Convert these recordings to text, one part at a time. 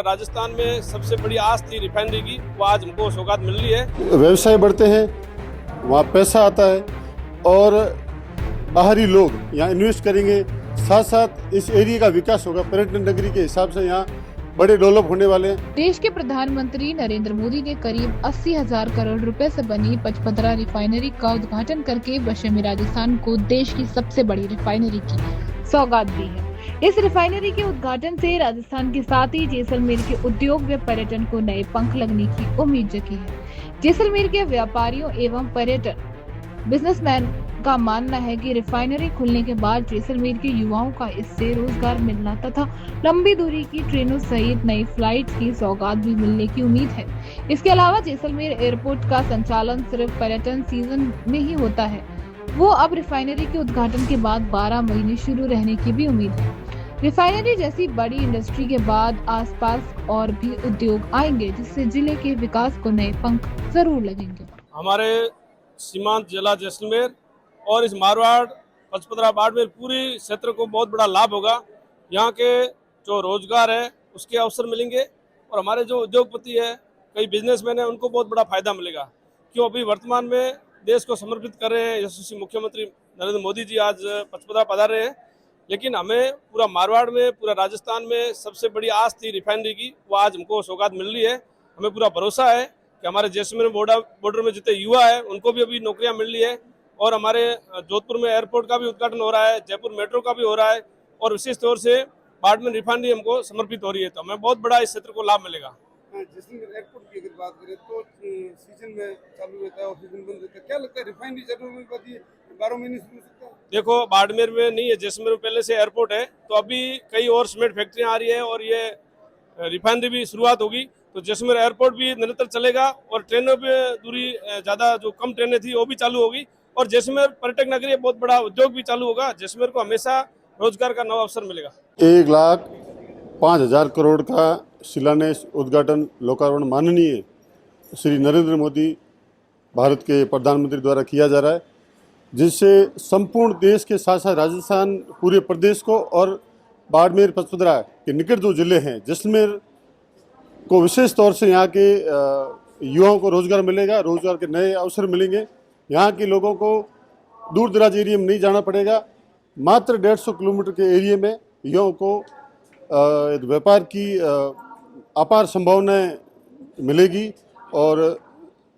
राजस्थान में सबसे बड़ी आस थी रिफाइनरी की, वो आज हमको सौगात मिल रही है। व्यवसाय बढ़ते हैं, वहाँ पैसा आता है और बाहरी लोग यहाँ इन्वेस्ट करेंगे, साथ साथ इस एरिया का विकास होगा। पर्यटन नगरी के हिसाब से यहाँ बड़े डेवलप होने वाले हैं। देश के प्रधानमंत्री नरेंद्र मोदी ने करीब 80,000 करोड़ रुपए से बनी पचपदरा रिफाइनरी का उद्घाटन करके पश्चिमी राजस्थान को देश की सबसे बड़ी रिफाइनरी की सौगात दी है। इस रिफाइनरी के उद्घाटन से राजस्थान के साथ ही जैसलमेर के उद्योग व पर्यटन को नए पंख लगने की उम्मीद जगी है। जैसलमेर के व्यापारियों एवं पर्यटन बिजनेसमैन का मानना है कि रिफाइनरी खुलने के बाद जैसलमेर के युवाओं का इससे रोजगार मिलना तथा लंबी दूरी की ट्रेनों सहित नई फ्लाइट की सौगात भी मिलने की उम्मीद है। इसके अलावा जैसलमेर एयरपोर्ट का संचालन सिर्फ पर्यटन सीजन में ही होता है, वो अब रिफाइनरी के उद्घाटन के बाद 12 महीने शुरू रहने की भी उम्मीद है। रिफाइनरी जैसी बड़ी इंडस्ट्री के बाद आसपास और भी उद्योग आएंगे, जिससे जिले के विकास को नए पंख जरूर लगेंगे। हमारे सीमांत जिला जैसलमेर और इस मारवाड़ पचपदरा बाड़मेर पूरी क्षेत्र को बहुत बड़ा लाभ होगा। यहाँ के जो रोजगार है उसके अवसर मिलेंगे और हमारे जो उद्योगपति है, कई बिजनेसमैन है, उनको बहुत बड़ा फायदा मिलेगा। क्यों अभी वर्तमान में देश को समर्पित कर रहे हैं यशस्वी मुख्यमंत्री नरेंद्र मोदी जी आज पचपदरा पधार रहे हैं, लेकिन हमें पूरा मारवाड़ में, पूरा राजस्थान में सबसे बड़ी आस थी रिफाइनरी की, वो आज हमको सौगात मिल रही है। हमें पूरा भरोसा है कि हमारे जैसलमेर बॉर्डर में जितने युवा है उनको भी अभी नौकरियां मिल रही है और हमारे जोधपुर में एयरपोर्ट का भी उद्घाटन हो रहा है, जयपुर मेट्रो का भी हो रहा है और विशेष तौर से बाड़मेर रिफाइनरी हमको समर्पित हो रही है, तो हमें बहुत बड़ा इस क्षेत्र को लाभ मिलेगा। जैसलमेर एयरपोर्ट की अगर बात करें तो सीजन में चालू रहता है और सीजन बंद रहता है, क्या लगता है रिफाइनरी जरूर 12 महीने शुरू हो सकता है? देखो, बाड़मेर में नहीं है, जैसलमेर में पहले से एयरपोर्ट है, तो अभी कई और सीमेंट फैक्ट्रियां आ रही है और ये रिफाइनरी भी शुरुआत होगी, तो जैसलमेर एयरपोर्ट भी निरंतर चलेगा और ट्रेनों पे दूरी ज़्यादा जो कम ट्रेनें थी वो भी चालू होगी और जैसलमेर पर्यटक नगरी बहुत बड़ा उद्योग भी चालू होगा। जैसलमेर को हमेशा रोजगार का नवा अवसर मिलेगा। 1,05,000 करोड़ का शिलान्यास, उद्घाटन, लोकार्पण माननीय श्री नरेंद्र मोदी भारत के प्रधानमंत्री द्वारा किया जा रहा है, जिससे संपूर्ण देश के साथ साथ राजस्थान पूरे प्रदेश को और बाड़मेर पचपदरा के निकट जो जिले हैं जैसलमेर को विशेष तौर से यहाँ के युवाओं को रोजगार मिलेगा, रोजगार के नए अवसर मिलेंगे। यहाँ के लोगों को दूर दराज एरिया में नहीं जाना पड़ेगा। मात्र 150 किलोमीटर के एरिया में युवाओं को व्यापार की अपार संभावनाएं मिलेगी और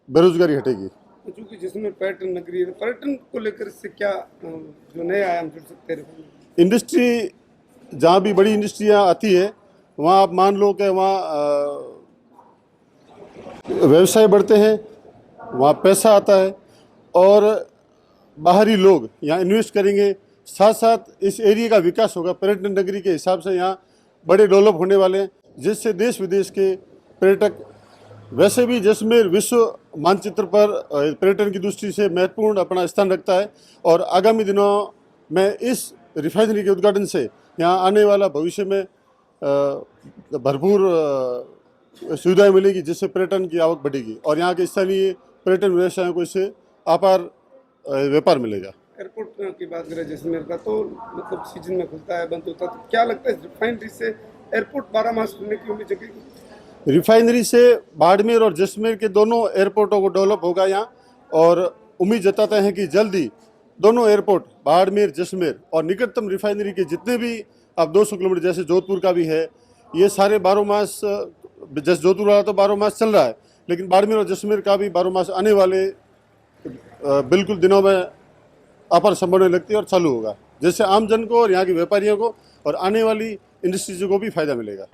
बेरोजगारी हटेगी। चूँकि जिसमें पर्यटन नगरी है, पर्यटन को लेकर इससे क्या जो नए आयाम जुड़ सकते हैं? इंडस्ट्री, जहाँ भी बड़ी इंडस्ट्रियाँ आती है वहाँ आप मान लो कि वहाँ व्यवसाय बढ़ते हैं, वहाँ पैसा आता है और बाहरी लोग यहाँ इन्वेस्ट करेंगे, साथ साथ इस एरिया का विकास होगा। पर्यटन नगरी के हिसाब से यहाँ बड़े डेवलप होने वाले हैं, जिससे देश विदेश के पर्यटक, वैसे भी जैसलमेर विश्व मानचित्र पर पर्यटन की दृष्टि से महत्वपूर्ण अपना स्थान रखता है और आगामी दिनों में इस रिफाइनरी के उद्घाटन से यहाँ आने वाला भविष्य में भरपूर सुविधाएं मिलेगी, जिससे पर्यटन की आवक बढ़ेगी और यहाँ के स्थानीय पर्यटन व्यवसायों को इससे अपार व्यापार मिलेगा। एयरपोर्ट की बात करें जैसलमेर का, तो मतलब सीजन में खुलता है, बंद होता है, तो क्या लगता है रिफाइनरी से एयरपोर्ट 12 माह खुलने की उम्मीद जगेगी? रिफाइनरी से बाड़मेर और जैसलमेर के दोनों एयरपोर्टों को डेवलप होगा यहाँ और उम्मीद जताते हैं कि जल्दी दोनों एयरपोर्ट बाड़मेर, जैसलमेर और निकटतम रिफाइनरी के जितने भी अब 200 किलोमीटर, जैसे जोधपुर का भी है, ये सारे 12 मास, जैसे जोधपुर वाला तो 12 मास चल रहा है, लेकिन बाड़मेर और जैसलमेर का भी 12 मास आने वाले बिल्कुल दिनों में अपार संभावना लगती है और चालू होगा, जिससे आम जन को और यहाँ के व्यापारियों को और आने वाली इंडस्ट्रीज को भी फायदा मिलेगा।